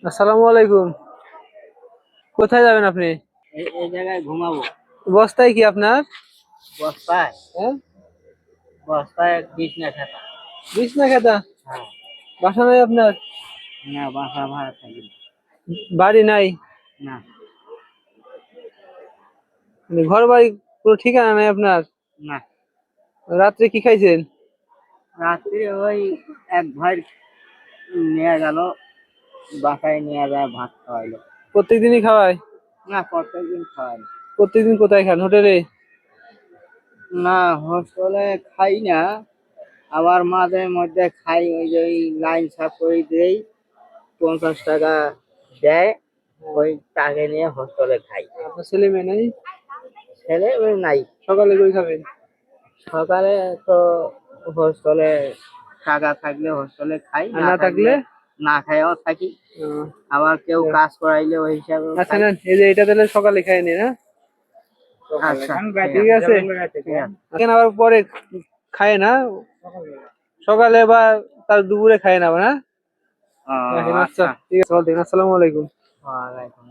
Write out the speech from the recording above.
আসসালামু আলাইকুম। কোথায় যাবেন আপনি? এই জায়গায় ঘুমাবো। বস্তায় কি আপনার? বস্তায় হ্যাঁ, বস্তায় বিছনা খাতা। বিছনা খাতা। হ্যাঁ। বাসা নাই আপনার? না, বাসা ভাড়া থাকি বাড়ি নাই? না। মানে ঘর বাড়ি কোনো ঠিকানা নাই আপনার? না, রাত্রে কি খাইছেন? রাত্রে ওই এক ভাই নিয়ে গেল, বাসায় নিয়ে যায় ভাত খাওয়াইলো। প্রত্যেকদিনই খাওয়ায়? না, প্রত্যেকদিন খাওয়াই প্রত্যেকদিন কোথায় খান, হোটেলে? না। হোস্টেলে খাই না, আবার মাঝে মধ্যে খাই। ওই যে ওই লাইন সাফ করে দেই, 50 টাকা দেয়, ওই টাকা নিয়ে হোস্টেলে খাই। আপনার ছেলে মেয়ে নাই? ছেলে ওই নাই। সকালে কই খাবেন? সকালে তো হোস্টেলে টাকা থাকলে হোস্টেলে খাই, আর না না থাকলে থাকলে? না খাইও থাকি। আবার কেউ কাজ করাইলে ওই হিসাবে আচ্ছা খাই। না, এই যে এটা তাহলে সকালে খাই নি না? আচ্ছা, ঠিক আছে। ঠিক আছে। এখন আবার পরে খায় না? সকালে বা তার দুপুরে খায় না না? ও রাখেন, আচ্ছা আচ্ছা। ঠিক আছে, বলতেন। আসসালামু আলাইকুম। ওয়ালাইকুম